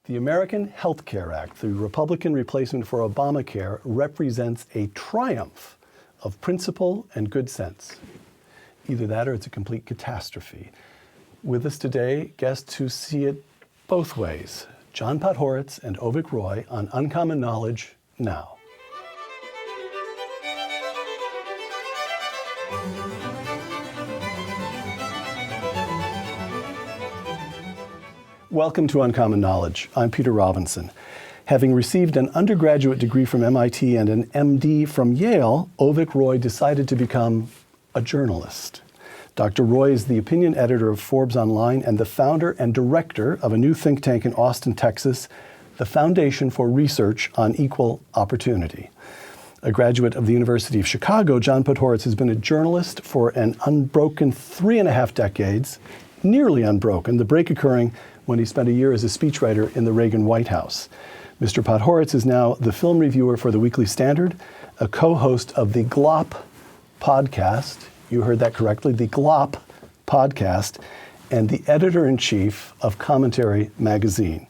The American Health Care Act, the Republican replacement for Obamacare, represents a triumph of principle and good sense. Either that or it's a complete catastrophe. With us today, guests who see it both ways. John Podhoretz and Avik Roy on Uncommon Knowledge now. Welcome to Uncommon Knowledge. I'm Peter Robinson. Having received an undergraduate degree from MIT and an MD from Yale, Avik Roy decided to become a journalist. Dr. Roy is the opinion editor of Forbes Online and the founder and director of a new think tank in Austin, Texas, the Foundation for Research on Equal Opportunity. A graduate of the University of Chicago, John Podhoretz has been a journalist for an unbroken 3.5 decades, nearly unbroken, the break occurring when he spent a year as a speechwriter in the Reagan White House. Mr. Podhoretz is now the film reviewer for the Weekly Standard, a co-host of the GLOP podcast, you heard that correctly, the GLOP podcast, and the editor-in-chief of Commentary magazine.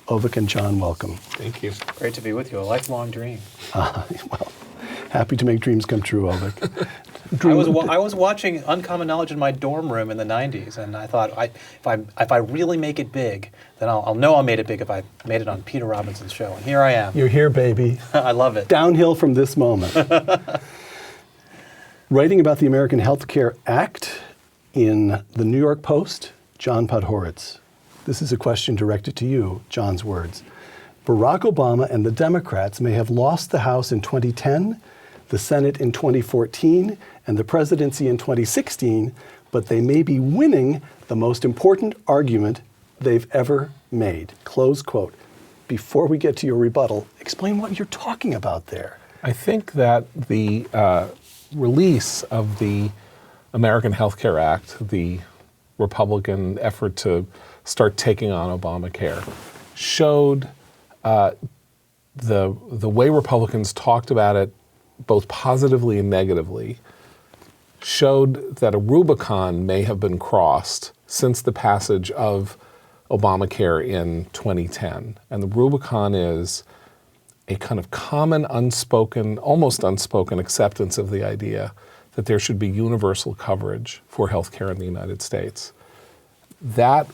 Avik and John, welcome. Thank you. Great to be with you. A lifelong dream. Well, happy to make dreams come true, Avik. I was watching Uncommon Knowledge in my dorm room in the 90s, and I thought, if I really make it big, then I'll know I made it big if I made it on Peter Robinson's show. And here I am. You're here, baby. I love it. Downhill from this moment. Writing about the American Health Care Act in the New York Post, John Podhoretz. This is a question directed to you, John's words. Barack Obama and the Democrats may have lost the House in 2010, the Senate in 2014, and the presidency in 2016, but they may be winning the most important argument they've ever made. Close quote. Before we get to your rebuttal, explain what you're talking about there. I think that the release of the American Health Care Act, the Republican effort to start taking on Obamacare, showed the way Republicans talked about it, both positively and negatively, showed that a Rubicon may have been crossed since the passage of Obamacare in 2010. And the Rubicon is a kind of common, unspoken, almost unspoken acceptance of the idea that there should be universal coverage for healthcare in the United States. That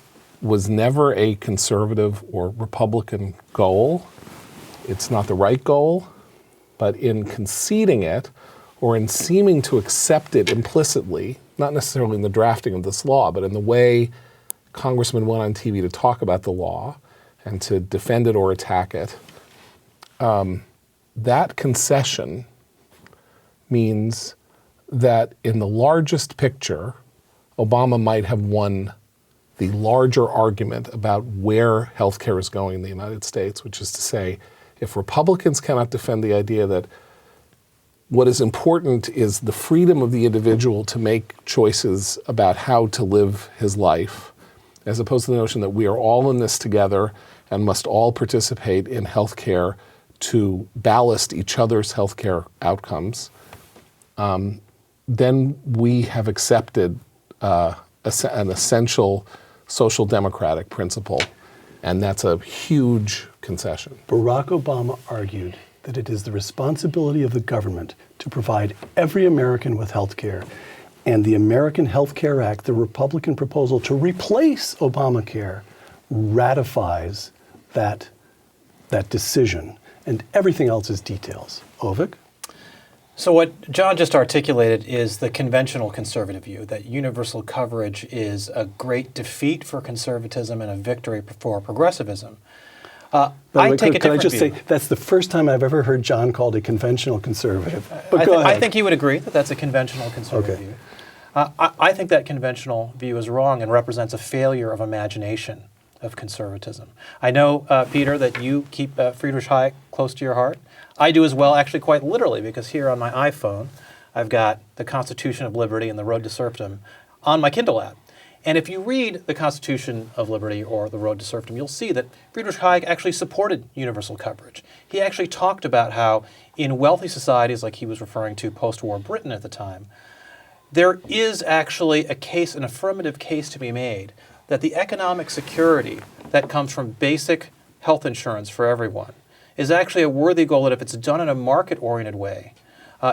was never a conservative or Republican goal. It's not the right goal. But in conceding it, or in seeming to accept it implicitly, not necessarily in the drafting of this law, but in the way congressmen went on TV to talk about the law and to defend it or attack it, that concession means that in the largest picture, Obama might have won the larger argument about where healthcare is going in the United States, which is to say, if Republicans cannot defend the idea that what is important is the freedom of the individual to make choices about how to live his life, as opposed to the notion that we are all in this together and must all participate in healthcare to ballast each other's healthcare outcomes, then we have accepted an essential social democratic principle, and that's a huge concession. Barack Obama argued that it is the responsibility of the government to provide every American with health care. And the American Health Care Act, the Republican proposal to replace Obamacare, ratifies that decision. And everything else is details. Avik? So what John just articulated is the conventional conservative view, that universal coverage is a great defeat for conservatism and a victory for progressivism. I take a different view. Can I just say, that's the first time I've ever heard John called a conventional conservative. But go ahead. I think he would agree that that's a conventional conservative view. I think that conventional view is wrong and represents a failure of imagination of conservatism. I know, Peter, that you keep Friedrich Hayek close to your heart. I do as well, actually quite literally, because here on my iPhone, I've got the Constitution of Liberty and the Road to Serfdom on my Kindle app. And if you read the Constitution of Liberty or the Road to Serfdom, you'll see that Friedrich Hayek actually supported universal coverage. He actually talked about how in wealthy societies, like he was referring to post-war Britain at the time, there is actually an affirmative case to be made that the economic security that comes from basic health insurance for everyone is actually a worthy goal that if it's done in a market-oriented way,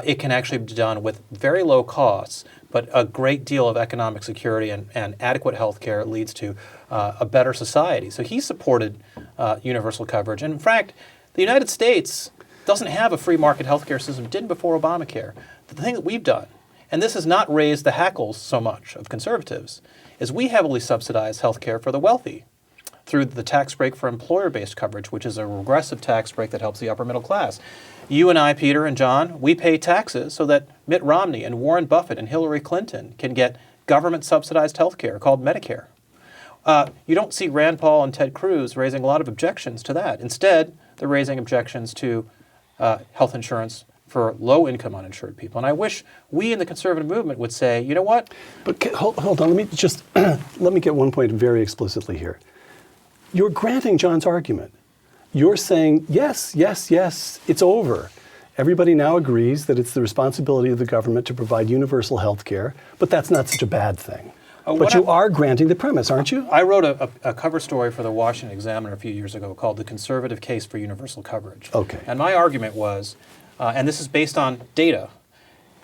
it can actually be done with very low costs, but a great deal of economic security and adequate health care leads to a better society. So he supported universal coverage. And in fact, the United States doesn't have a free market health care system. It didn't before Obamacare. The thing that we've done, and this has not raised the hackles so much of conservatives, is we heavily subsidize health care for the wealthy through the tax break for employer-based coverage, which is a regressive tax break that helps the upper middle class. You and I, Peter and John, we pay taxes so that Mitt Romney and Warren Buffett and Hillary Clinton can get government-subsidized health care called Medicare. You don't see Rand Paul and Ted Cruz raising a lot of objections to that. Instead, they're raising objections to health insurance for low-income uninsured people. And I wish we in the conservative movement would say, you know what? But hold on, let me just, let me get one point very explicitly here. You're granting John's argument. You're saying, yes, yes, yes, it's over. Everybody now agrees that it's the responsibility of the government to provide universal health care, but that's not such a bad thing. But you are granting the premise, aren't you? I wrote a cover story for the Washington Examiner a few years ago called The Conservative Case for Universal Coverage. Okay. And my argument was, and this is based on data,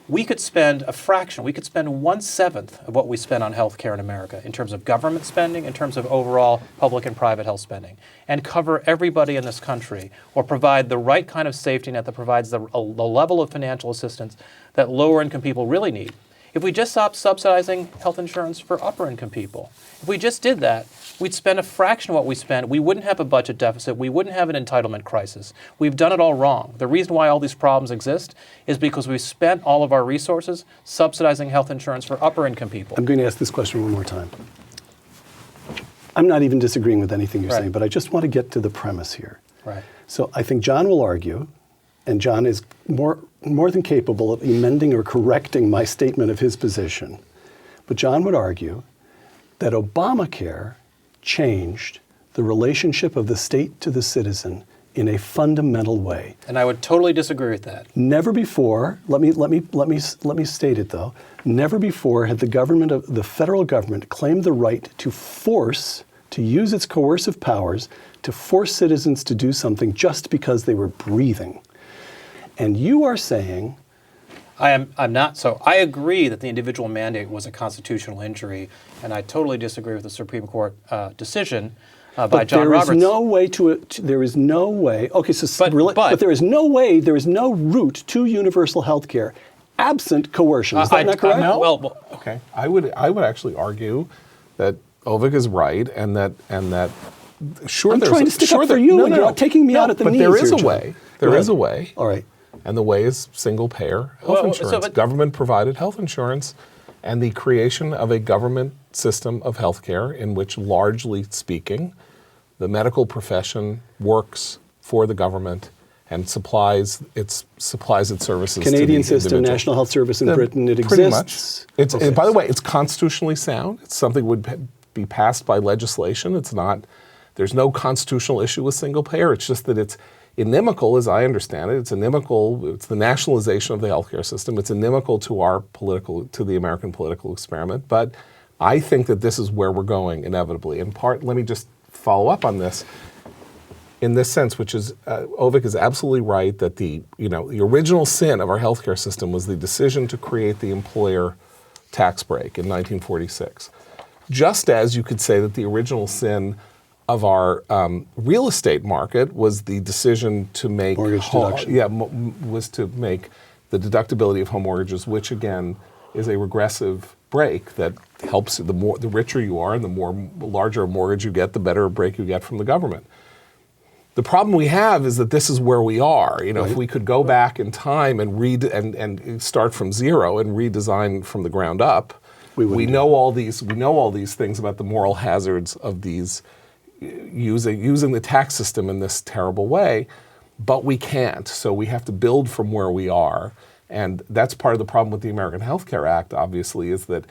we could spend a fraction, we could spend 1/7 of what we spend on health care in America in terms of government spending, in terms of overall public and private health spending, and cover everybody in this country, or provide the right kind of safety net that provides the level of financial assistance that lower income people really need. If we just stopped subsidizing health insurance for upper income people, if we just did that, we'd spend a fraction of what we spend. We wouldn't have a budget deficit. We wouldn't have an entitlement crisis. We've done it all wrong. The reason why all these problems exist is because we've spent all of our resources subsidizing health insurance for upper income people. I'm going to ask this question one more time. I'm not even disagreeing with anything you're saying, but I just want to get to the premise here. Right. So I think John will argue, and John is more than capable of amending or correcting my statement of his position. But John would argue that Obamacare changed the relationship of the state to the citizen in a fundamental way. And I would totally disagree with that. Never before, let me state it though, never before had the federal government claimed the right to use its coercive powers to force citizens to do something just because they were breathing. And you are saying... I'm not. So I agree that the individual mandate was a constitutional injury, and I totally disagree with the Supreme Court decision by John Roberts. There is no way there is no way. Okay, so but there is no way. There is no route to universal health care absent coercion. Is that not correct? No. Well, okay. I would actually argue that Avik is right, and that sure. I'm trying to stick up for you, and you're not taking me out at the knees. But there is here, a way. John. There is a way. All right. And the way is single-payer health insurance, government-provided health insurance, and the creation of a government system of health care in which, largely speaking, the medical profession works for the government and supplies its services Canadian to the system, individual. National Health Service in Britain, it Pretty exists. much. And by the way, it's constitutionally sound. It's something that would be passed by legislation. It's not. There's no constitutional issue with single-payer. It's just that it's inimical, as I understand it. It's inimical. It's the nationalization of the healthcare system. It's inimical to the American political experiment. But I think that this is where we're going inevitably. In part, let me just follow up on this in this sense, which is Avik is absolutely right that the original sin of our healthcare system was the decision to create the employer tax break in 1946. Just as you could say that the original sin of our real estate market was the decision to make mortgage deduction. Was to make the deductibility of home mortgages, which again is a regressive break that helps the richer you are and the larger a mortgage you get, the better a break you get from the government. The problem we have is that this is where we are. Right. If we could go back in time and and start from zero and redesign from the ground up, we know all these things about the moral hazards of these. Using the tax system in this terrible way, but we can't. So we have to build from where we are. And that's part of the problem with the American Health Care Act, obviously, is that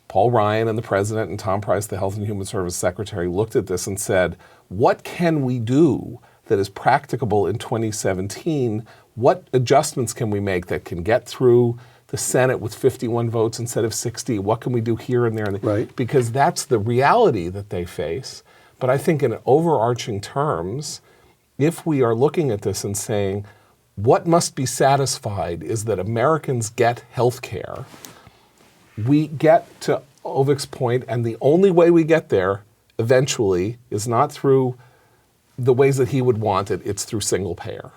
Paul Ryan and the president and Tom Price, the Health and Human Services Secretary, looked at this and said, what can we do that is practicable in 2017? What adjustments can we make that can get through the Senate with 51 votes instead of 60? What can we do here and there? Right. Because that's the reality that they face. But I think in overarching terms, if we are looking at this and saying, what must be satisfied is that Americans get health care, we get to Ovik's point, and the only way we get there eventually is not through the ways that he would want it, it's through single payer.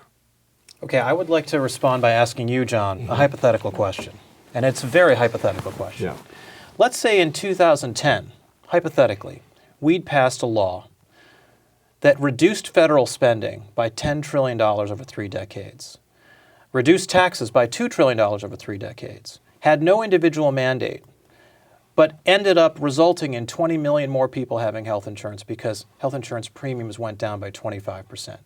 Okay, I would like to respond by asking you, John, a hypothetical question. And it's a very hypothetical question. Yeah. Let's say in 2010, hypothetically, we'd passed a law that reduced federal spending by $10 trillion over 3 decades, reduced taxes by $2 trillion over 3 decades, had no individual mandate, but ended up resulting in 20 million more people having health insurance because health insurance premiums went down by 25%.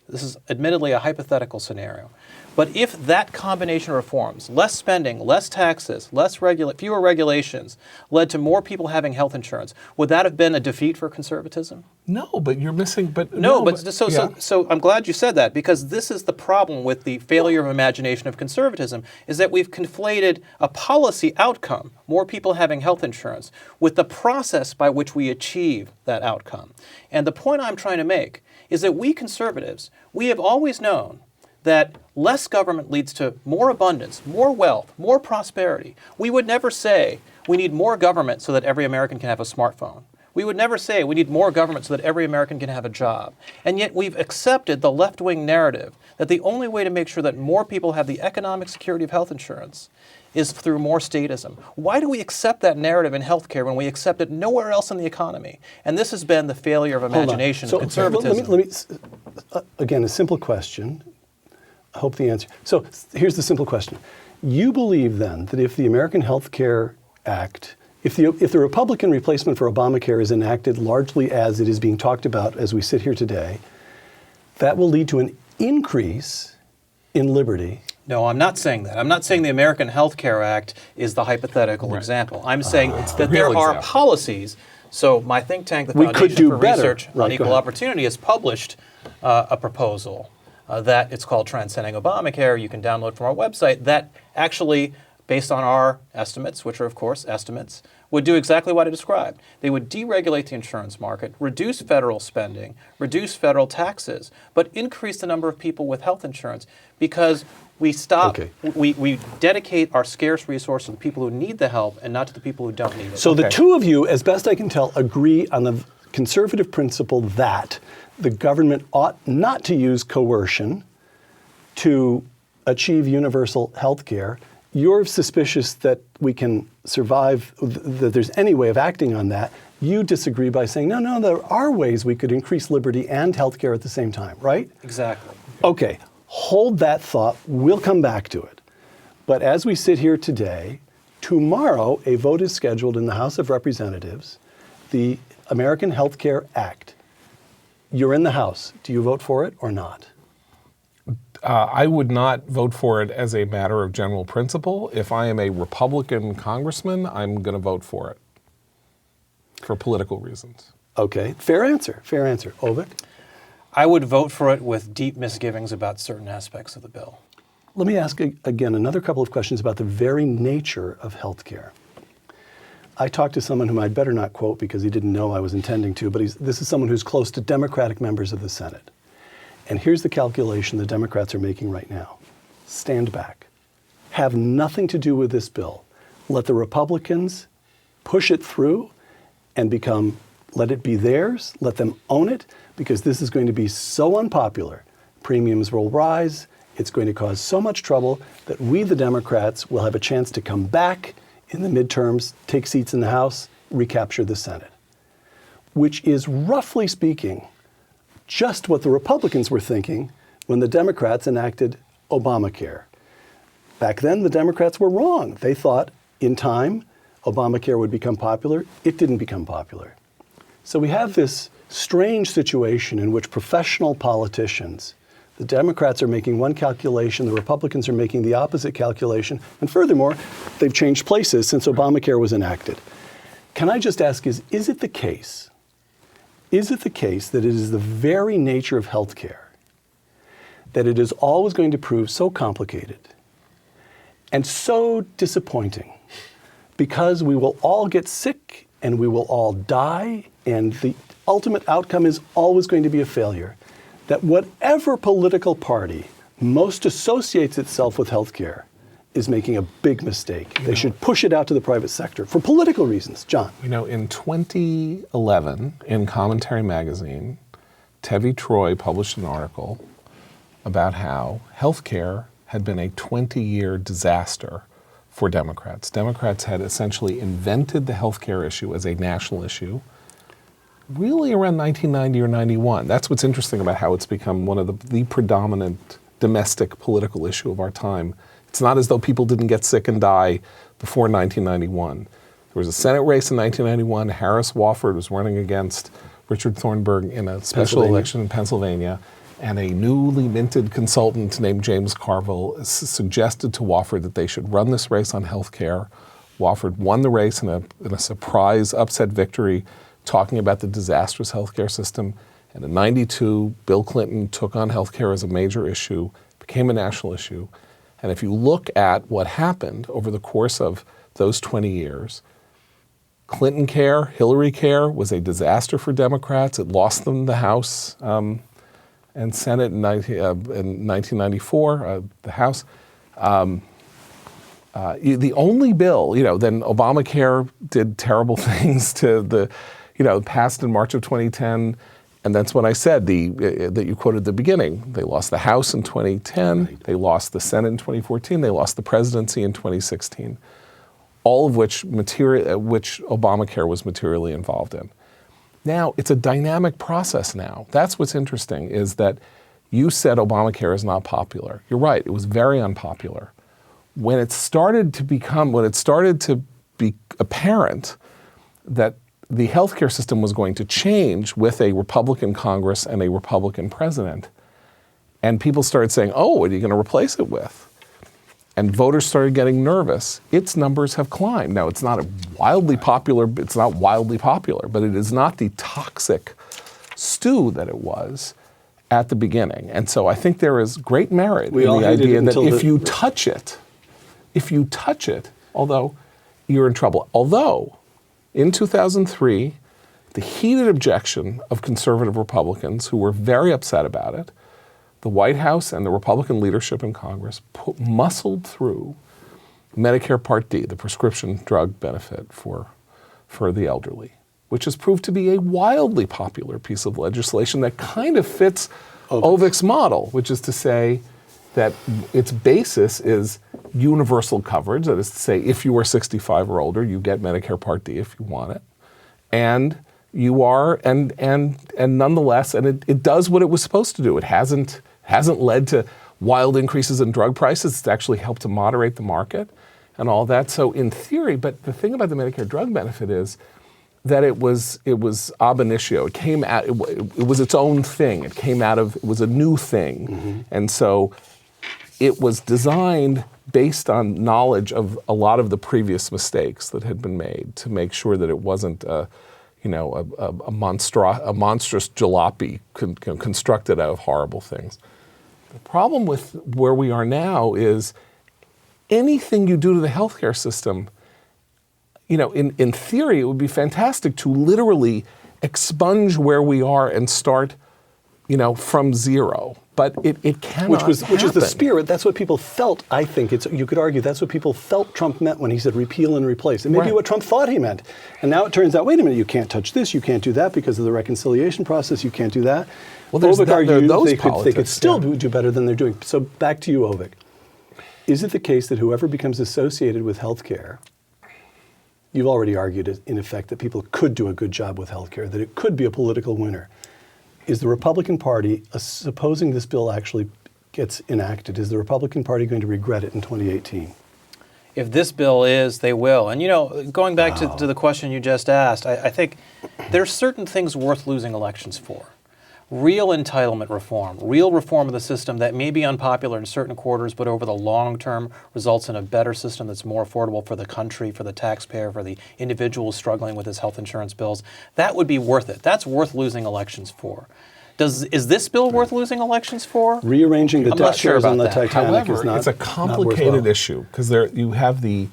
This is admittedly a hypothetical scenario. But if that combination of reforms, less spending, less taxes, fewer regulations, led to more people having health insurance, would that have been a defeat for conservatism? No, but you're missing. So I'm glad you said that, because this is the problem with the failure of imagination of conservatism, is that we've conflated a policy outcome, more people having health insurance, with the process by which we achieve that outcome. And the point I'm trying to make is that we conservatives, we have always known that less government leads to more abundance, more wealth, more prosperity. We would never say we need more government so that every American can have a smartphone. We would never say we need more government so that every American can have a job. And yet we've accepted the left-wing narrative that the only way to make sure that more people have the economic security of health insurance is through more statism. Why do we accept that narrative in healthcare when we accept it nowhere else in the economy? And this has been the failure of imagination of conservatism. Let me again, a simple question. I hope the answer. So here's the simple question. You believe then that if the American Health Care Act, if the Republican replacement for Obamacare is enacted largely as it is being talked about as we sit here today, that will lead to an increase in liberty? No, I'm not saying that. I'm not saying the American Health Care Act is the hypothetical example. I'm saying that there are policies. So my think tank, the Foundation for Research on Equal Opportunity, has published a proposal that it's called Transcending Obamacare. You can download from our website that actually, based on our estimates, which are of course estimates, would do exactly what I described. They would deregulate the insurance market, reduce federal spending, reduce federal taxes, but increase the number of people with health insurance, because we stop, we dedicate our scarce resources to the people who need the help and not to the people who don't need it. So the two of you, as best I can tell, agree on the conservative principle that the government ought not to use coercion to achieve universal health care. You're suspicious that we can survive, that there's any way of acting on that. You disagree by saying, no, there are ways we could increase liberty and health care at the same time, right? Exactly. Okay, hold that thought. We'll come back to it. But as we sit here today, tomorrow a vote is scheduled in the House of Representatives, the American Health Care Act. You're in the House. Do you vote for it or not? I would not vote for it as a matter of general principle. If I am a Republican congressman, I'm going to vote for it for political reasons. Okay, fair answer, fair answer. Avik? I would vote for it with deep misgivings about certain aspects of the bill. Let me ask again another couple of questions about the very nature of health care. I talked to someone whom I'd better not quote because he didn't know I was intending to, but this is someone who's close to Democratic members of the Senate. And here's the calculation the Democrats are making right now. Stand back. Have nothing to do with this bill. Let the Republicans push it through and let it be theirs, let them own it, because this is going to be so unpopular. Premiums will rise. It's going to cause so much trouble that we, the Democrats, will have a chance to come back in the midterms, take seats in the House, recapture the Senate, which is, roughly speaking, just what the Republicans were thinking when the Democrats enacted Obamacare. Back then, the Democrats were wrong. They thought, in time, Obamacare would become popular. It didn't become popular. So we have this strange situation in which professional politicians, the Democrats are making one calculation, the Republicans are making the opposite calculation, and furthermore, they've changed places since Obamacare was enacted. Can I just ask, is it the case? Is it the case that it is the very nature of healthcare that it is always going to prove so complicated and so disappointing because we will all get sick and we will all die and the ultimate outcome is always going to be a failure. That whatever political party most associates itself with healthcare is making a big mistake. They should push it out to the private sector for political reasons. John. You know, in 2011, in Commentary magazine, Tevi Troy published an article about how healthcare had been a 20-year disaster for Democrats. Democrats had essentially invented the healthcare issue as a national issue really around 1990 or 91. That's what's interesting about how it's become one of the predominant domestic political issue of our time. It's not as though people didn't get sick and die before 1991. There was a Senate race in 1991. Harris Wofford was running against Richard Thornburg in a special election in Pennsylvania, and a newly minted consultant named James Carville suggested to Wofford that they should run this race on health care. Wofford won the race in a surprise upset victory, talking about the disastrous healthcare system. And in '92, Bill Clinton took on healthcare as a major issue, became a national issue. And if you look at what happened over the course of those 20 years, Clinton care, Hillary care was a disaster for Democrats. It lost them the House and Senate in 1994, the House. The only bill, then Obamacare did terrible things to the, passed in March of 2010. And that's when I said that you quoted at the beginning. They lost the House in 2010. Right. They lost the Senate in 2014. They lost the presidency in 2016. All of which Obamacare was materially involved in. Now, it's a dynamic process now. That's what's interesting, is that you said Obamacare is not popular. You're right, it was very unpopular. When it started to be apparent that the healthcare system was going to change with a Republican Congress and a Republican president, and people started saying, oh, what are you going to replace it with? And voters started getting nervous. Its numbers have climbed. Now, it's not wildly popular, but it is not the toxic stew that it was at the beginning. And so I think there is great merit in the idea that if you touch it, although you're in trouble. Although, in 2003, the heated objection of conservative Republicans who were very upset about it, the White House and the Republican leadership in Congress muscled through Medicare Part D, the prescription drug benefit for the elderly, which has proved to be a wildly popular piece of legislation that kind of fits Avik's model, which is to say that its basis is universal coverage. That is to say, if you are 65 or older, you get Medicare Part D if you want it. And you are, and nonetheless, and it does what it was supposed to do. It hasn't led to wild increases in drug prices. It's actually helped to moderate the market and all that. So in theory, but the thing about the Medicare drug benefit is that it was ab initio. It came out, it was its own thing. It was a new thing. Mm-hmm. And so it was designed based on knowledge of a lot of the previous mistakes that had been made to make sure that it wasn't a monstrous jalopy constructed out of horrible things. The problem with where we are now is anything you do to the healthcare system, in theory, it would be fantastic to literally expunge where we are and start, from zero. But it cannot happen. Which is the spirit. That's what people felt, I think. You could argue that's what people felt Trump meant when he said repeal and replace. It may be what Trump thought he meant. And now it turns out, wait a minute, you can't touch this, you can't do that because of the reconciliation process, you can't do that. Well, Avik argued they could still do better than they're doing. So back to you, Avik. Is it the case that whoever becomes associated with healthcare, you've already argued, in effect, that people could do a good job with healthcare, that it could be a political winner? Is the Republican Party, supposing this bill actually gets enacted, is the Republican Party going to regret it in 2018? If this bill is, they will. And going back to the question you just asked, I think there's certain things worth losing elections for. Real entitlement reform, real reform of the system that may be unpopular in certain quarters, but over the long term results in a better system that's more affordable for the country, for the taxpayer, for the individual struggling with his health insurance bills. That would be worth it. That's worth losing elections for. Is this bill worth losing elections for? Rearranging the deck chairs on the Titanic is not. It's a complicated issue because you have the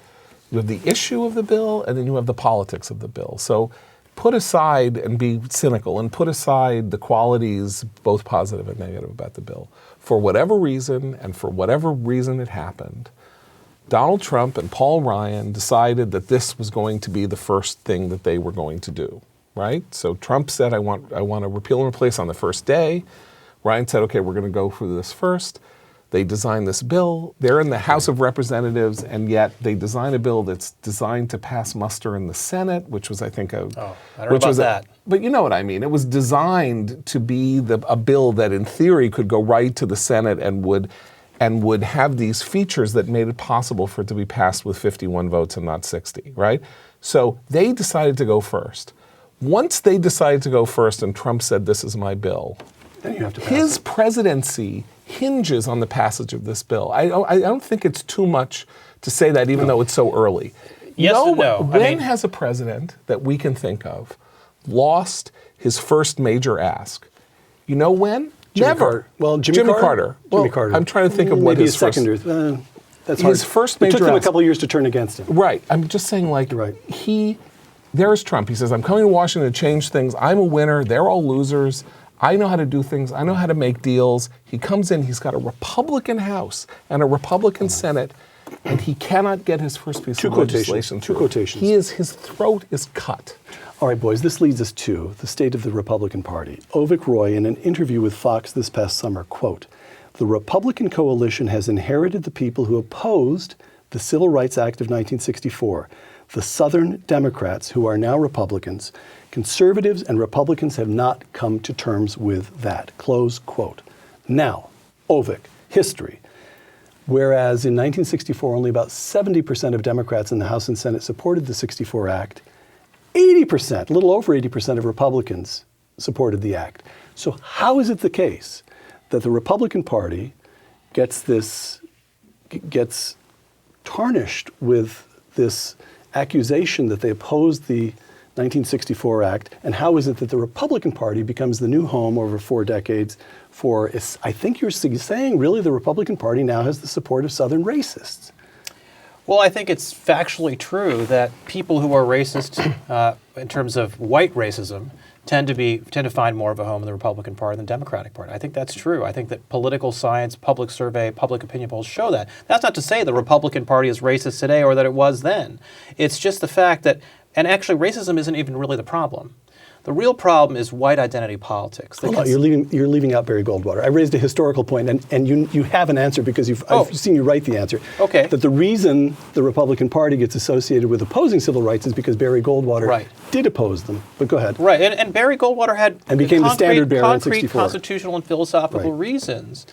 issue of the bill and then you have the politics of the bill. So put aside and be cynical and put aside the qualities, both positive and negative, about the bill. For whatever reason, and for whatever reason it happened, Donald Trump and Paul Ryan decided that this was going to be the first thing that they were going to do, right? So Trump said, I want to repeal and replace on the first day. Ryan said, okay, we're going to go through this first. They designed this bill. They're in the House of Representatives, and yet they design a bill that's designed to pass muster in the Senate, which was, I think, I don't know about that. But you know what I mean. It was designed to be a bill that, in theory, could go right to the Senate and would have these features that made it possible for it to be passed with 51 votes and not 60, right? So they decided to go first. Once they decided to go first, and Trump said, "This is my bill," Then you have to pass his it. presidency hinges on the passage of this bill. I don't think it's too much to say that, even though it's so early. Yes and no. When has a president that we can think of lost his first major ask? You know when? Jimmy Never. Carter. Well, Jimmy Carter. Well, Jimmy Carter. I'm trying to think of what maybe his a second first. or that's hard. His first It major took them a ask. couple of years to turn against him. Right. I'm just saying, like, Right. there's Trump. He says, I'm coming to Washington to change things. I'm a winner. They're all losers. I know how to do things. I know how to make deals. He comes in, he's got a Republican House and a Republican Senate, and he cannot get his first piece of legislation Two through. quotations. His throat is cut. All right, boys, this leads us to the state of the Republican Party. Avik Roy, in an interview with Fox this past summer, quote, "The Republican coalition has inherited the people who opposed the Civil Rights Act of 1964, the Southern Democrats, who are now Republicans. Conservatives and Republicans have not come to terms with that," close quote. Now, Avik, history. Whereas in 1964, only about 70% of Democrats in the House and Senate supported the 64 Act, 80%, a little over 80% of Republicans supported the act. So how is it the case that the Republican Party gets tarnished with this accusation that they opposed the 1964 Act, and how is it that the Republican Party becomes the new home over 4 decades for, I think you're saying really the Republican Party now has the support of Southern racists? Well, I think it's factually true that people who are racist, in terms of white racism, tend to find more of a home in the Republican Party than the Democratic Party. I think that's true. I think that political science, public survey, public opinion polls show that. That's not to say the Republican Party is racist today or that it was then. It's just the fact that, and actually racism isn't even really the problem. The real problem is white identity politics. Hold on, you're leaving out Barry Goldwater. I raised a historical point, and you have an answer because I've seen you write the answer. Okay. That the reason the Republican Party gets associated with opposing civil rights is because Barry Goldwater did oppose them. But go ahead. Right, and Barry Goldwater had and became the standard bearer in concrete 64. constitutional and philosophical reasons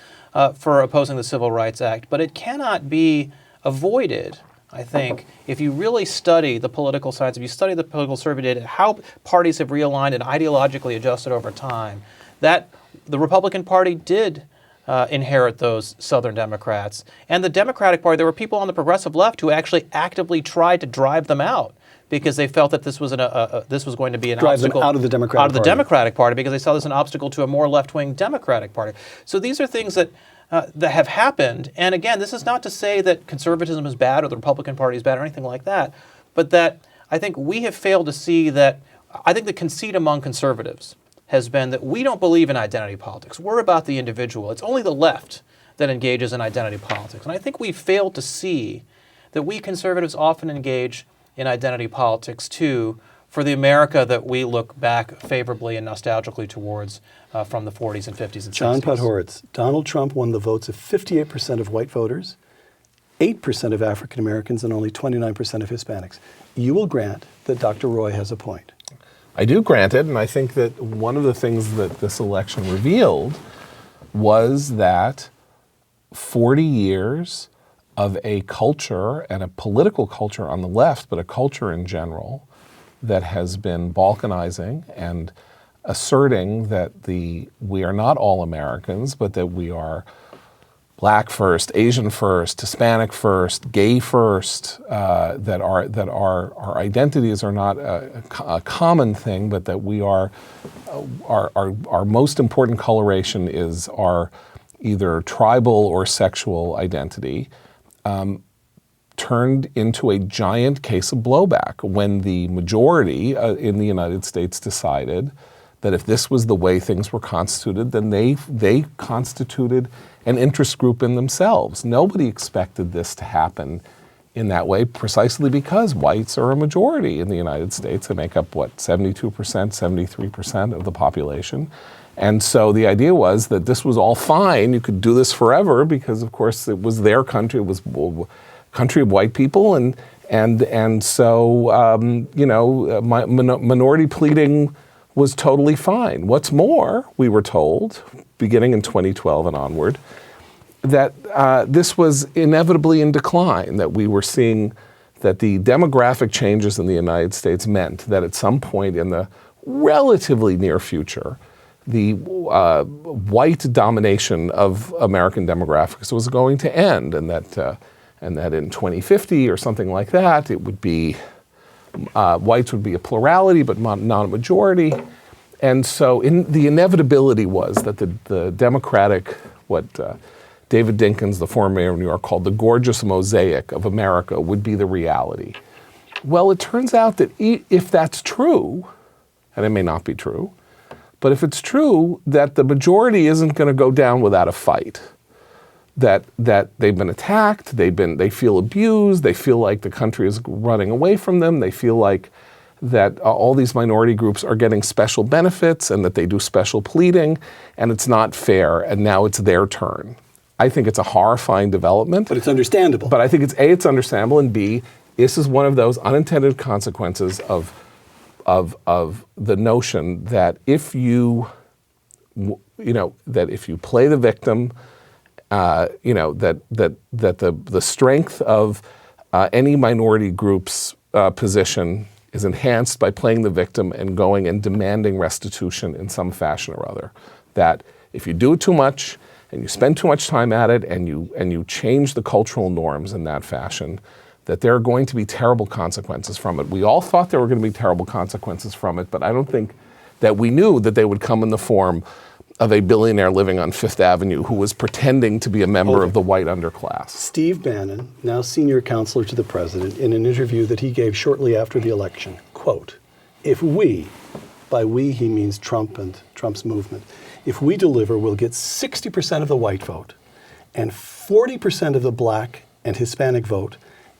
for opposing the Civil Rights Act. But it cannot be avoided, I think, if you really study the political science, if you study the political survey data, how parties have realigned and ideologically adjusted over time, that the Republican Party did inherit those Southern Democrats. And the Democratic Party, there were people on the progressive left who actually actively tried to drive them out because they felt that this was going to be an obstacle. Them out of the Democratic Party because they saw this as an obstacle to a more left-wing Democratic Party. So these are things that have happened. And again, this is not to say that conservatism is bad or the Republican Party is bad or anything like that, but that I think we have failed to see that. I think the conceit among conservatives has been that we don't believe in identity politics. We're about the individual. It's only the left that engages in identity politics. And I think we've failed to see that we conservatives often engage in identity politics too, for the America that we look back favorably and nostalgically towards from the 40s and 50s and 60s. John Podhoretz, Donald Trump won the votes of 58% of white voters, 8% of African Americans, and only 29% of Hispanics. You will grant that Dr. Roy has a point. I do grant it, and I think that one of the things that this election revealed was that 40 years of a culture and a political culture on the left, but a culture in general, that has been balkanizing and asserting that we are not all Americans, but that we are Black first, Asian first, Hispanic first, gay first, that our identities are not a common thing, but that we are our most important coloration is our either tribal or sexual identity. turned into a giant case of blowback when the majority in the United States decided that if this was the way things were constituted, then they constituted an interest group in themselves. Nobody expected this to happen in that way, precisely because whites are a majority in the United States. They make up, 72%, 73% of the population. And so the idea was that this was all fine. You could do this forever because, of course, it was their country. It was a country of white people. And so, minority pleading was totally fine. What's more, we were told, beginning in 2012 and onward, that this was inevitably in decline, that we were seeing that the demographic changes in the United States meant that at some point in the relatively near future, the white domination of American demographics was going to end, and that in 2050 or something like that, it would be whites would be a plurality but not a majority. And so the inevitability was that the democratic, David Dinkins, the former mayor of New York, called the gorgeous mosaic of America would be the reality. Well, it turns out that if that's true, and it may not be true, but if it's true that the majority isn't going to go down without a fight, that they've been attacked, they feel abused, they feel like the country is running away from them, they feel like that all these minority groups are getting special benefits and that they do special pleading, and it's not fair, and now it's their turn. I think it's a horrifying development. But it's understandable. But I think it's A, and B, this is one of those unintended consequences of the notion that if you play the victim, that the strength of any minority group's position is enhanced by playing the victim and going and demanding restitution in some fashion or other. That if you do it too much and you spend too much time at it and you change the cultural norms in that fashion, that there are going to be terrible consequences from it. We all thought there were going to be terrible consequences from it, but I don't think that we knew that they would come in the form of a billionaire living on Fifth Avenue who was pretending to be a member of the white underclass. Steve Bannon, now senior counselor to the president, in an interview that he gave shortly after the election, quote, "If we," by we he means Trump and Trump's movement, "if we deliver, we'll get 60% of the white vote and 40% of the black and Hispanic vote,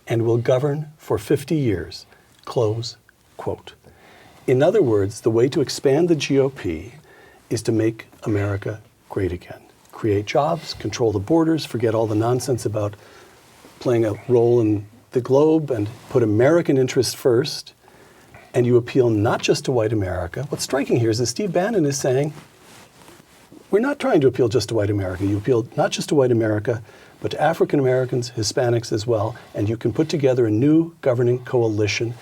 and will govern for 50 years, close quote. In other words, the way to expand the GOP is to make America great again. Create jobs, control the borders, forget all the nonsense about playing a role in the globe, and put American interests first, and you appeal not just to white America. What's striking here is that Steve Bannon is saying, we're not trying to appeal just to white America. You appeal not just to white America, but to African Americans, Hispanics as well, and you can put together a new governing coalition.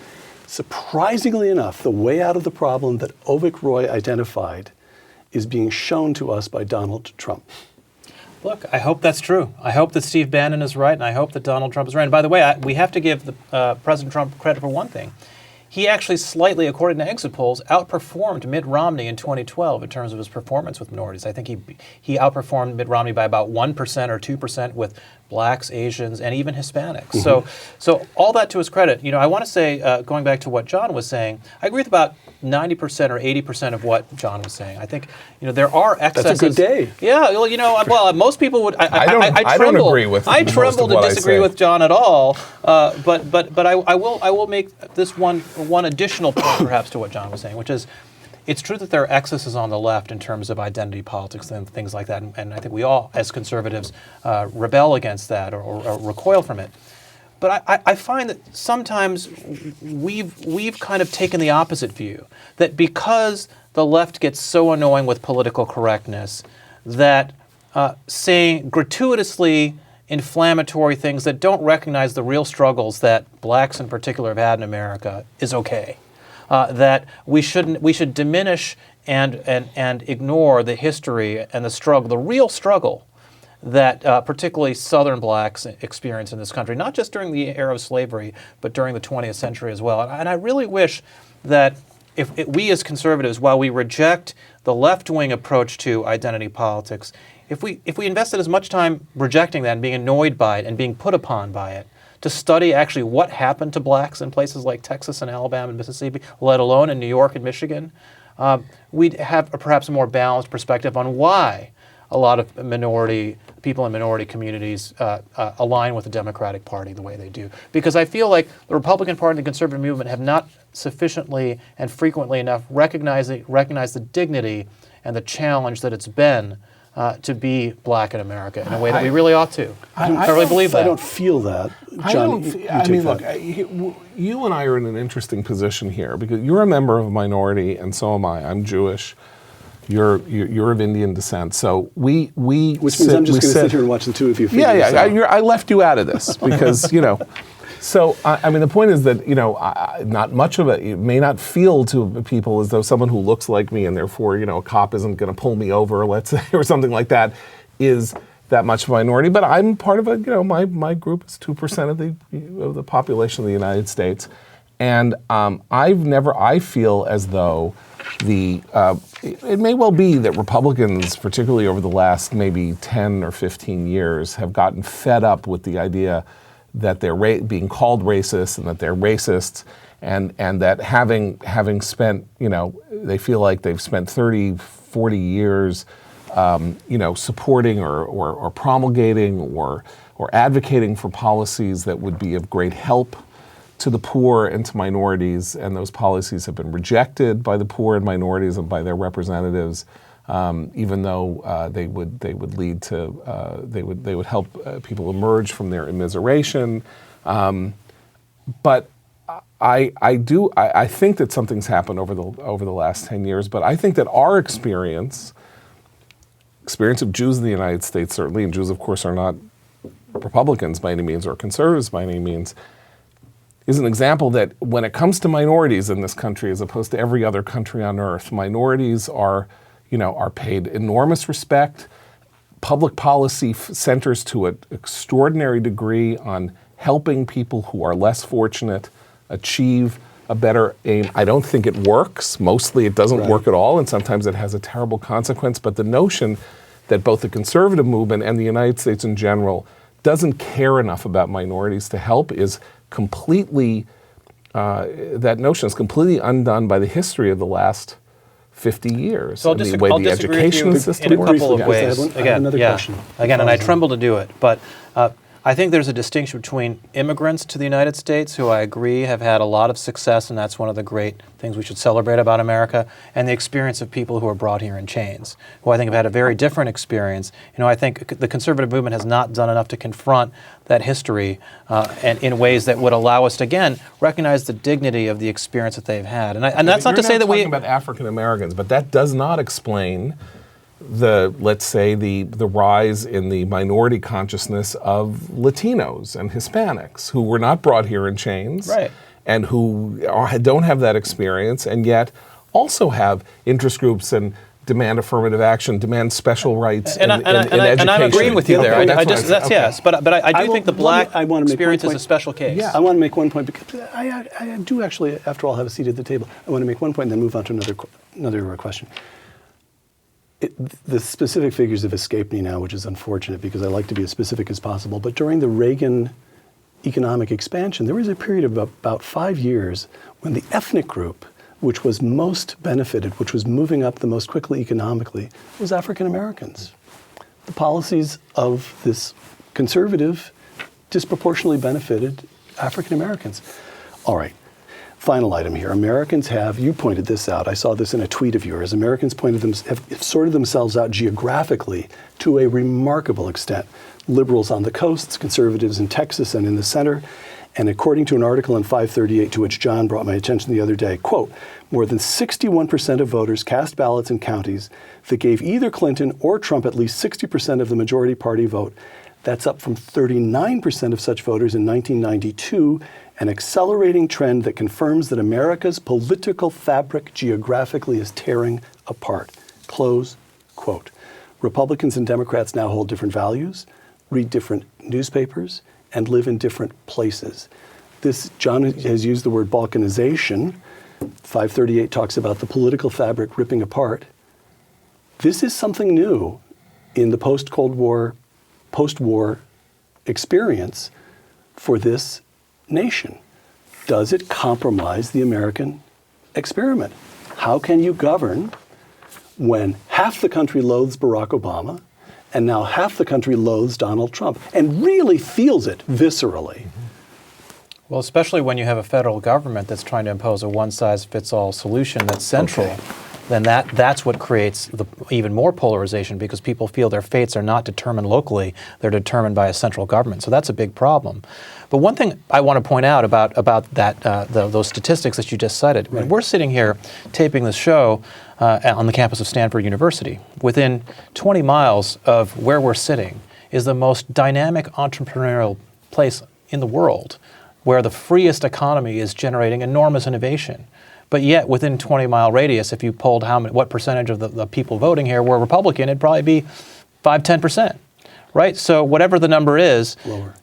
Surprisingly enough, the way out of the problem that Avik Roy identified is being shown to us by Donald Trump. Look, I hope that's true. I hope that Steve Bannon is right, and I hope that Donald Trump is right. And by the way, we have to give President Trump credit for one thing. He actually slightly, according to exit polls, outperformed Mitt Romney in 2012 in terms of his performance with minorities. I think he outperformed Mitt Romney by about 1% or 2% with blacks, Asians, and even Hispanics. Mm-hmm. So all that to his credit. I want to say, going back to what John was saying, I agree with about 90% or 80% of what John was saying. I think there are excesses. That's a good day. Yeah, well, most people would. I don't agree with. I tremble to disagree with John at all. But I will make this one additional point, perhaps, to what John was saying, which is, it's true that there are excesses on the left in terms of identity politics and things like that, and I think we all, as conservatives, rebel against that or recoil from it. But I find that sometimes we've kind of taken the opposite view, that because the left gets so annoying with political correctness, that saying gratuitously inflammatory things that don't recognize the real struggles that blacks in particular have had in America is okay. That we should diminish and ignore the history and the struggle, the real struggle that particularly Southern blacks experience in this country, not just during the era of slavery, but during the 20th century as well. And I really wish that if we as conservatives, while we reject the left-wing approach to identity politics, if we invested as much time rejecting that and being annoyed by it and being put upon by it, to study actually what happened to blacks in places like Texas and Alabama and Mississippi, let alone in New York and Michigan, we'd have perhaps a more balanced perspective on why a lot of people in minority communities align with the Democratic Party the way they do. Because I feel like the Republican Party and the conservative movement have not sufficiently and frequently enough recognized the dignity and the challenge that it's been to be black in America in a way that we really ought to. I really believe that. I don't feel that. John, look, you and I are in an interesting position here because you're a member of a minority and so am I. I'm Jewish. You're of Indian descent, so which means I'm just going to sit here and watch the two of you. I left you out of this because So I mean, the point is that not much of it may not feel to people as though someone who looks like me and therefore a cop isn't going to pull me over, let's say, or something like that, is that much of a minority. But I'm part of my group is 2% of the population of the United States, and I feel as though it may well be that Republicans, particularly over the last maybe 10 or 15 years, have gotten fed up with the idea that they're being called racist and that they're racists, and that having spent, they feel like they've spent 30, 40 years, supporting or promulgating or advocating for policies that would be of great help to the poor and to minorities, and those policies have been rejected by the poor and minorities and by their representatives, even though they would lead to they would help people emerge from their immiseration. But I think that something's happened over the last 10 years. But I think that our experience of Jews in the United States, certainly, and Jews of course are not Republicans by any means or conservatives by any means, is an example that when it comes to minorities in this country, as opposed to every other country on earth, minorities are paid enormous respect. Public policy centers to an extraordinary degree on helping people who are less fortunate achieve a better aim. I don't think it works. Mostly it doesn't work at all, and sometimes it has a terrible consequence. But the notion that both the conservative movement and the United States in general doesn't care enough about minorities to help is completely, that notion is completely undone by the history of the last 50 years. So I'll the way the education system in a couple of works. ways. I have another question. Again, and I tremble to do it, but I think there's a distinction between immigrants to the United States, who I agree have had a lot of success, and that's one of the great things we should celebrate about America, and the experience of people who are brought here in chains, who I think have had a very different experience. I think the conservative movement has not done enough to confront that history and in ways that would allow us to, again, recognize the dignity of the experience that they've had. And that's not to say that we're talking about African Americans, but that does not explain the rise in the minority consciousness of Latinos and Hispanics who were not brought here in chains, and who don't have that experience, and yet also have interest groups and demand affirmative action, demand special rights in education. And I'm agreeing with you there. Yes, but I do think the black experience is a special case. Yeah. I want to make one point, because I do actually, after all, have a seat at the table. I want to make one point and then move on to another question. The specific figures have escaped me now, which is unfortunate because I like to be as specific as possible. But during the Reagan economic expansion, there was a period of about 5 years when the ethnic group which was most benefited, which was moving up the most quickly economically, was African Americans. The policies of this conservative disproportionately benefited African Americans. All right. Final item here. Americans have, you pointed this out, I saw this in a tweet of yours, Americans have sorted themselves out geographically to a remarkable extent. Liberals on the coasts, conservatives in Texas and in the center. And according to an article in 538 to which John brought my attention the other day, quote, more than 61% of voters cast ballots in counties that gave either Clinton or Trump at least 60% of the majority party vote. That's up from 39% of such voters in 1992, an accelerating trend that confirms that America's political fabric geographically is tearing apart. Close quote. Republicans and Democrats now hold different values, read different newspapers, and live in different places. This, John has used the word balkanization. 538 talks about the political fabric ripping apart. This is something new in the post-Cold War, post-war experience. for this nation? Does it compromise the American experiment? How can you govern when half the country loathes Barack Obama and now half the country loathes Donald Trump and really feels it viscerally? Well, especially when you have a federal government that's trying to impose a one-size-fits-all solution that's central, Okay. then that's what creates even more polarization, because people feel their fates are not determined locally, they're determined by a central government. So that's a big problem. But one thing I want to point out about that those statistics that you just cited, Right. we're sitting here taping this show on the campus of Stanford University. Within 20 miles of where we're sitting is the most dynamic entrepreneurial place in the world, where the freest economy is generating enormous innovation. But yet, within 20-mile radius, if you polled what percentage of the people voting here were Republican, it'd probably be 5–10%, right? So whatever the number is, Lower.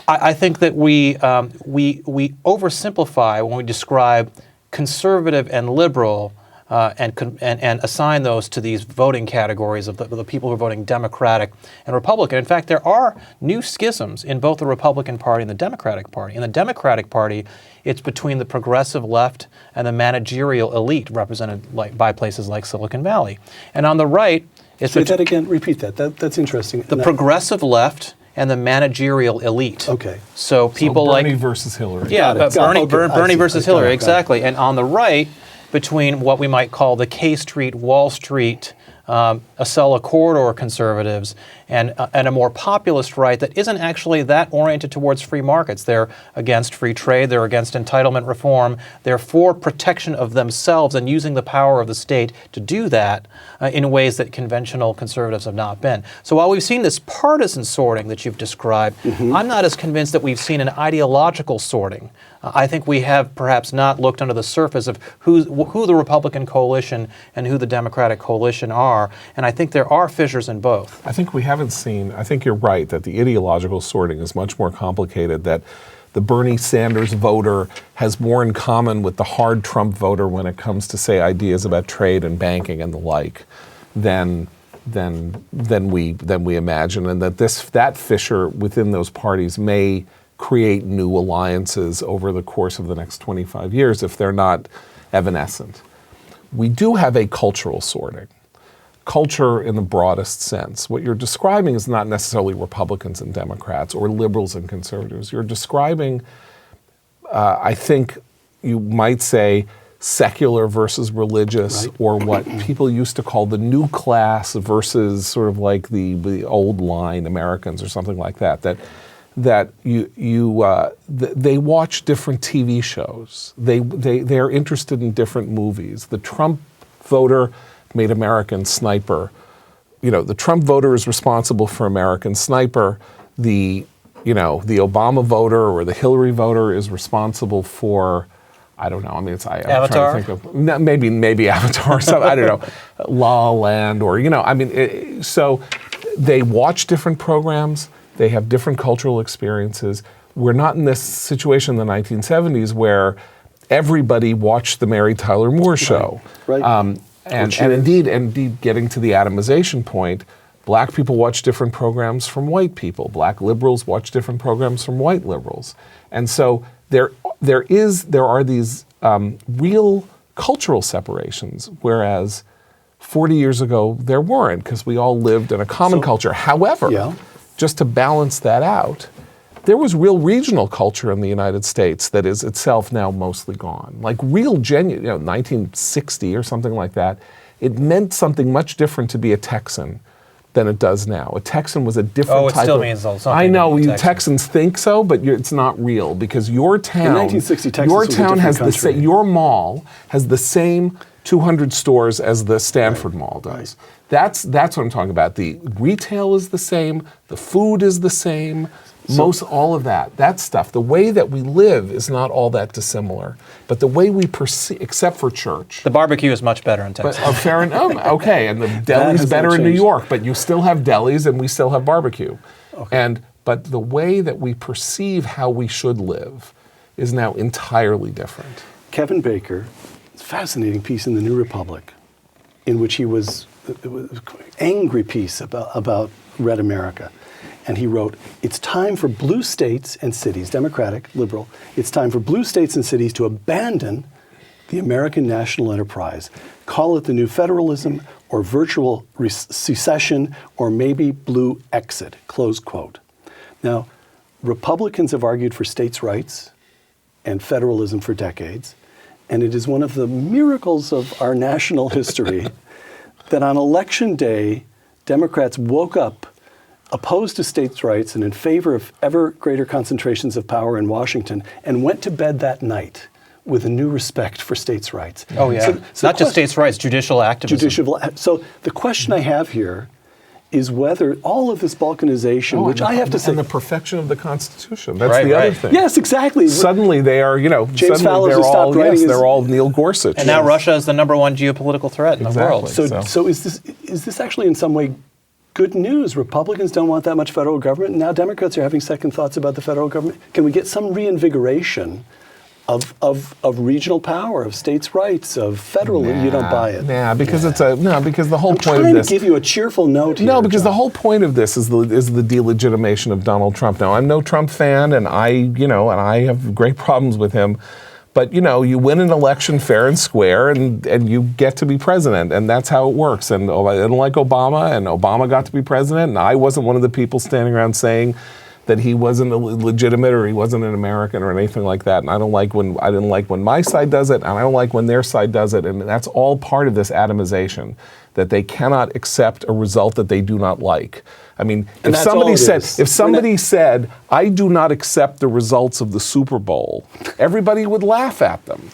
I think that we oversimplify when we describe conservative and liberal and assign those to these voting categories of the people who are voting Democratic and Republican. In fact, there are new schisms in both the Republican Party and the Democratic Party. In the Democratic Party, it's between the progressive left and the managerial elite, represented by places like Silicon Valley. And on the right, it's Say that again. Repeat that. That's interesting. the progressive left and the managerial elite. Okay. So people so Bernie like versus Hillary. yeah, Got it. Got it. Okay, I Bernie see. versus Got it. Hillary, Got it. exactly. And on the right, between what we might call the K Street, Wall Street, Acela corridor conservatives, and a more populist right that isn't actually that oriented towards free markets. They're against free trade, they're against entitlement reform, they're for protection of themselves and using the power of the state to do that in ways that conventional conservatives have not been. So while we've seen this partisan sorting that you've described, I'm not as convinced that we've seen an ideological sorting. I think we have perhaps not looked under the surface of who the Republican coalition and who the Democratic coalition are, and I think there are fissures in both. I think we haven't seen, I think you're right, that the ideological sorting is much more complicated, that the Bernie Sanders voter has more in common with the hard Trump voter when it comes to, say, ideas about trade and banking and the like than we imagine, and that fissure within those parties may create new alliances over the course of the next 25 years if they're not evanescent. We do have a cultural sorting. Culture in the broadest sense. What you're describing is not necessarily Republicans and Democrats or liberals and conservatives. You're describing, I think you might say, secular versus religious, Right. or what people used to call the new class versus sort of like the old line Americans or something like that. They watch different TV shows. They're interested in different movies. The Trump voter made American Sniper. The Trump voter is responsible for American Sniper. The Obama voter or the Hillary voter is responsible for, I don't know. I mean, I'm Avatar? trying to think of maybe Avatar or something. I don't know, La La Land, or so they watch different programs. They have different cultural experiences. We're not in this situation in the 1970s where everybody watched the Mary Tyler Moore Show. Right. And indeed, getting to the atomization point, black people watch different programs from white people. Black liberals watch different programs from white liberals. And so there are these real cultural separations, whereas 40 years ago there weren't, because we all lived in a common culture. However, Yeah. just to balance that out, there was real regional culture in the United States that is itself now mostly gone. Like real genuine, 1960 or something like that, it meant something much different to be a Texan than it does now. A Texan was a different type of... Oh, it still means something. I know, to be you a Texan. Texans think so, but it's not real, because your town... In 1960, Texas your was a town different has country. your mall has the same 200 stores as the Stanford Mall does. That's what I'm talking about. The retail is the same, the food is the same, all of that stuff. The way that we live is not all that dissimilar, but the way we perceive, except for church. The barbecue is much better in Texas. But fair enough. Okay, and the deli's has better not in New changed. York, but you still have delis and we still have barbecue. Okay. But the way that we perceive how we should live is now entirely different. Kevin Baker, fascinating piece in the New Republic, in which it was an angry piece about Red America. And he wrote, "It's time for blue states and cities, Democratic, liberal, it's time for blue states and cities to abandon the American national enterprise. Call it the new federalism or virtual secession or maybe blue exit," close quote. Now, Republicans have argued for states' rights and federalism for decades, and it is one of the miracles of our national history that on election day, Democrats woke up opposed to states' rights and in favor of ever greater concentrations of power in Washington, and went to bed that night with a new respect for states' rights. Oh, yeah. So not just states' rights, judicial activism. So the question I have here is whether all of this balkanization, which I have to say... And the perfection of the Constitution. That's the other thing. Yes, exactly. Suddenly they are, James Fallows has stopped writing they're all Neil Gorsuch. And now Russia is the #1 geopolitical threat in the world. So is this actually in some way good news? Republicans don't want that much federal government, and now Democrats are having second thoughts about the federal government. Can we get some reinvigoration of regional power, of states' rights, of federal? You don't buy it. Because because the whole point of this. I'm trying to give you a cheerful note here. No, because John. the whole point of this is the delegitimation of Donald Trump. Now, I'm no Trump fan, and I have great problems with him. But you win an election fair and square, and you get to be president, and that's how it works. And I didn't like Obama, and Obama got to be president, and I wasn't one of the people standing around saying that he wasn't legitimate or he wasn't an American or anything like that. And I didn't like when my side does it, and I don't like when their side does it. And that's all part of this atomization, that they cannot accept a result that they do not like. I mean, if somebody said, "I do not accept the results of the Super Bowl," everybody would laugh at them.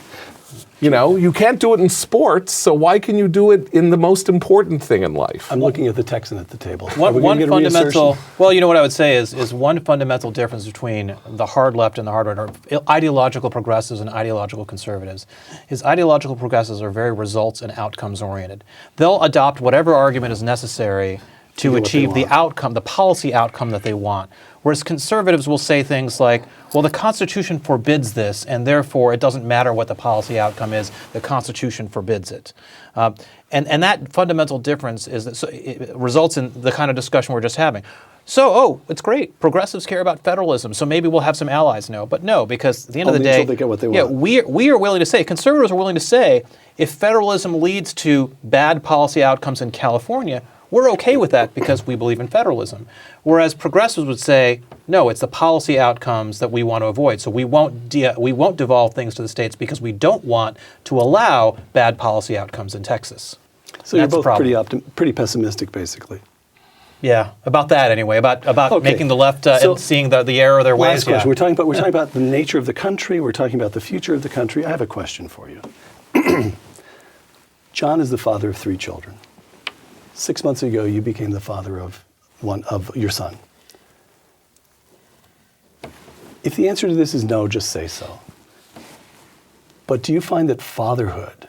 You can't do it in sports, so why can you do it in the most important thing in life? I'm looking at the Texan at the table. One fundamental, what I would say is one fundamental difference between the hard left and the hard right, or ideological progressives and ideological conservatives, is ideological progressives are very results and outcomes oriented. They'll adopt whatever argument is necessary to achieve the outcome, the policy outcome that they want. Whereas conservatives will say things like, well, the Constitution forbids this, and therefore it doesn't matter what the policy outcome is, the Constitution forbids it. And that fundamental difference is that it results in the kind of discussion we're just having. So, it's great. Progressives care about federalism, so maybe we'll have some allies. But no, because at the end of the day, until they get what they want. we are willing to say, conservatives are willing to say, if federalism leads to bad policy outcomes in California, we're okay with that because we believe in federalism. Whereas progressives would say, no, it's the policy outcomes that we want to avoid. So we won't devolve things to the states because we don't want to allow bad policy outcomes in Texas. So you're both pretty pessimistic, basically. Yeah, about that anyway. About making the left and seeing the error of their ways. Last question. We're talking about the nature of the country. We're talking about the future of the country. I have a question for you. John is the father of 3 children. 6 months ago, you became the father of one of your son. If the answer to this is no, just say so. But do you find that fatherhood,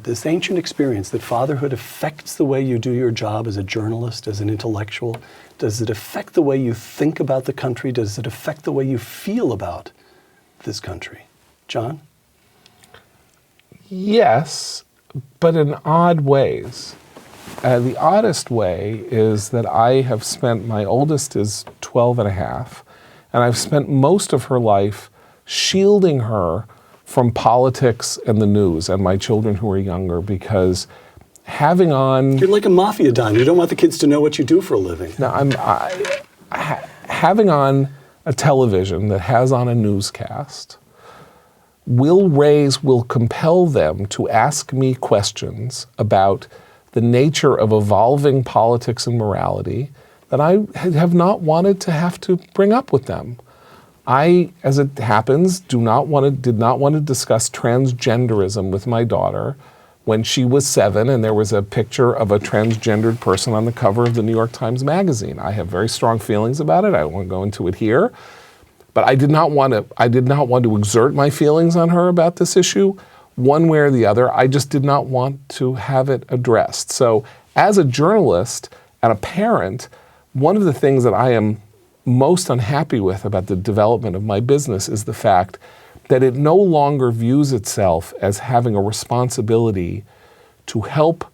this ancient experience, that fatherhood affects the way you do your job as a journalist, as an intellectual? Does it affect the way you think about the country? Does it affect the way you feel about this country? John? Yes, but in odd ways. The oddest way is that I have spent, my oldest is 12 and a half, and I've spent most of her life shielding her from politics and the news and my children who are younger, because having on... You're like a mafia don. You don't want the kids to know what you do for a living. No, having on a television that has on a newscast will compel them to ask me questions about the nature of evolving politics and morality that I have not wanted to have to bring up with them. I, as it happens, did not want to discuss transgenderism with my daughter when she was 7 and there was a picture of a transgendered person on the cover of the New York Times Magazine. I have very strong feelings about it. I won't go into it here. But I did not want to exert my feelings on her about this issue. One way or the other, I just did not want to have it addressed. So as a journalist and a parent, one of the things that I am most unhappy with about the development of my business is the fact that it no longer views itself as having a responsibility to help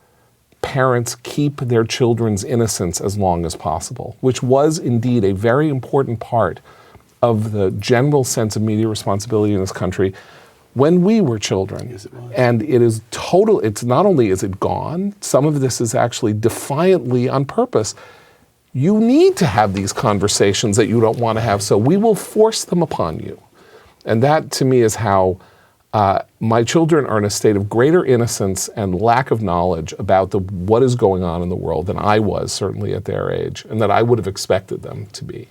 parents keep their children's innocence as long as possible, which was indeed a very important part of the general sense of media responsibility in this country when we were children. Yes, it was. And it is total, it's not only is it gone, some of this is actually defiantly on purpose. You need to have these conversations that you don't want to have, so we will force them upon you. And that, to me, is how my children are in a state of greater innocence and lack of knowledge about what is going on in the world than I was, certainly at their age, and that I would have expected them to be.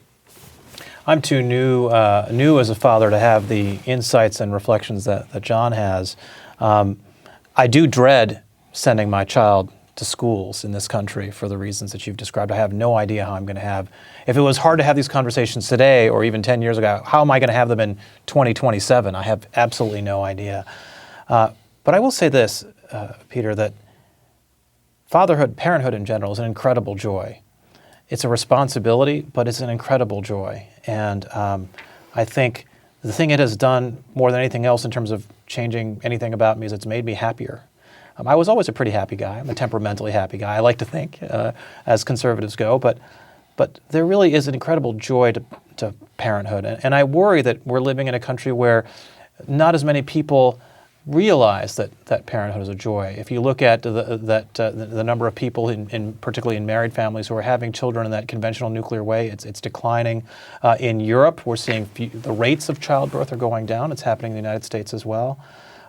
I'm too new as a father to have the insights and reflections that John has. I do dread sending my child to schools in this country for the reasons that you've described. I have no idea how I'm going to have. If it was hard to have these conversations today or even 10 years ago, how am I going to have them in 2027? I have absolutely no idea. But I will say this, Peter, that fatherhood, parenthood in general, is an incredible joy. It's a responsibility, but it's an incredible joy. And I think the thing it has done more than anything else in terms of changing anything about me is it's made me happier. I was always a pretty happy guy. I'm a temperamentally happy guy, I like to think, as conservatives go. But there really is an incredible joy to parenthood. And I worry that we're living in a country where not as many people realize that parenthood is a joy. If you look at the number of people, particularly in married families, who are having children in that conventional nuclear way, it's declining. In Europe, we're seeing the rates of childbirth are going down. It's happening in the United States as well.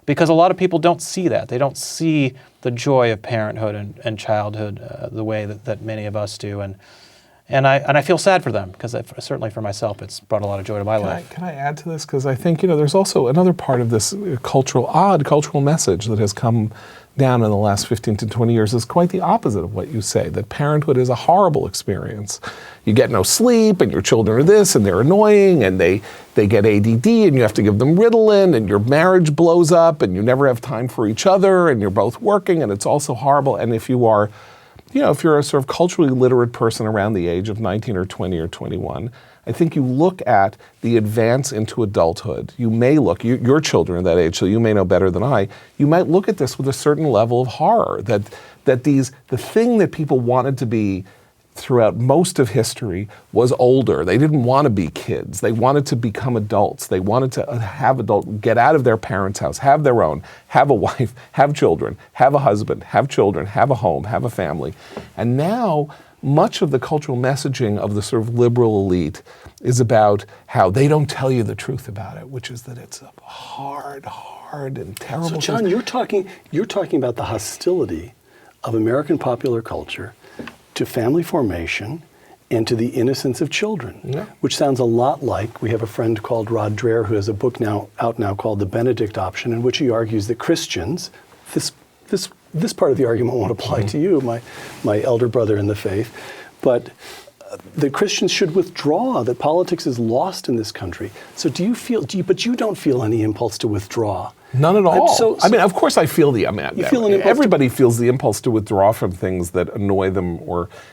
Because a lot of people don't see that. They don't see the joy of parenthood and childhood the way that many of us do. And I feel sad for them, because certainly for myself, it's brought a lot of joy to my life. Can I add to this? Because I think, there's also another part of this odd cultural message that has come down in the last 15 to 20 years is quite the opposite of what you say, that parenthood is a horrible experience. You get no sleep, and your children are this, and they're annoying, and they get ADD, and you have to give them Ritalin, and your marriage blows up, and you never have time for each other, and you're both working, and it's also horrible. And if you are, if you're a sort of culturally literate person around the age of 19 or 20 or 21, I think you look at the advance into adulthood. You may look, your children are that age, so you may know better than I, you might look at this with a certain level of horror, that the thing that people wanted to be throughout most of history was older. They didn't want to be kids. They wanted to become adults. They wanted to get out of their parents' house, have their own, have a wife, have children, have a husband, have children, have a home, have a family. And now, much of the cultural messaging of the sort of liberal elite is about how they don't tell you the truth about it, which is that it's a hard and terrible. So, John, you're talking about the hostility of American popular culture to family formation and to the innocence of children, which sounds a lot like, we have a friend called Rod Dreher who has a book out now called The Benedict Option, in which he argues that Christians, this part of the argument won't apply to you, my elder brother in the faith, but that Christians should withdraw, that politics is lost in this country. So but you don't feel any impulse to withdraw? None at all. I mean, of course I feel everybody feels the impulse to withdraw from things that annoy them,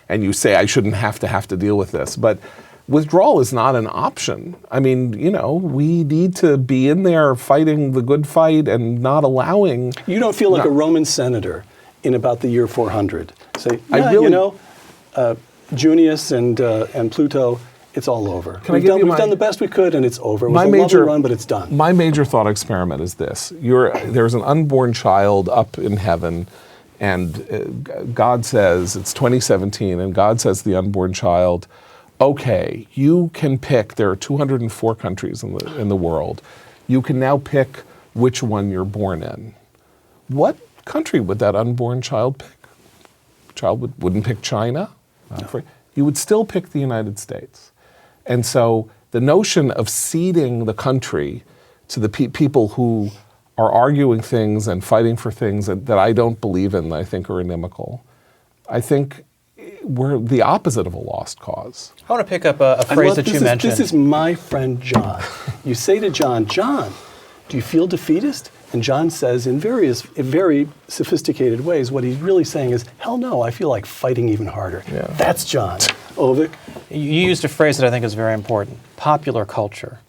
and you say, I shouldn't have to deal with this. But withdrawal is not an option. I mean, we need to be in there fighting the good fight and not allowing. You don't feel like a Roman senator in about the year 400. Say, Junius and Pluto, it's all over. We've done the best we could, and it's over. It was a lovely run, but it's done. My major thought experiment is this. There's an unborn child up in heaven, and God says, it's 2017, and God says to the unborn child, okay, you can pick, there are 204 countries in the world. You can now pick which one you're born in. What country would that unborn child pick? Child wouldn't pick China. No. You would still pick the United States. And so the notion of ceding the country to the people who are arguing things and fighting for things that I don't believe in, that I think are inimical, I think we're the opposite of a lost cause. I want to pick up a phrase that you mentioned. This is my friend John. You say to John, do you feel defeatist? And John says in very sophisticated ways, what he's really saying is, hell no, I feel like fighting even harder. Yeah. That's John. Avik? You used a phrase that I think is very important, popular culture.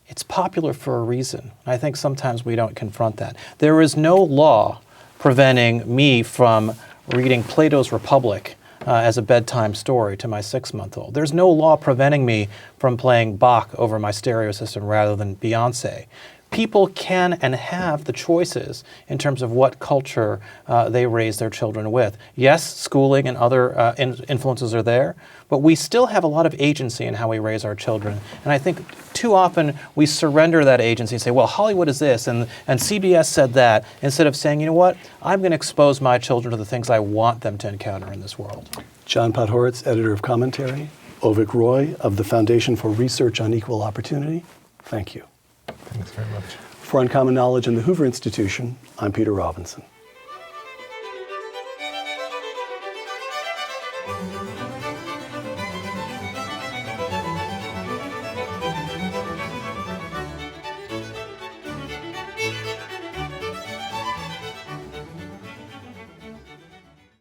It's popular for a reason. I think sometimes we don't confront that. There is no law preventing me from reading Plato's Republic as a bedtime story to my 6-month-old. There's no law preventing me from playing Bach over my stereo system rather than Beyonce. People can and have the choices in terms of what culture they raise their children with. Yes, schooling and other influences are there, but we still have a lot of agency in how we raise our children. And I think too often we surrender that agency and say, well, Hollywood is this, and CBS said that, instead of saying, you know what, I'm going to expose my children to the things I want them to encounter in this world. John Podhoretz, editor of Commentary. Avik Roy of the Foundation for Research on Equal Opportunity. Thank you. Thanks very much. For Uncommon Knowledge and the Hoover Institution, I'm Peter Robinson.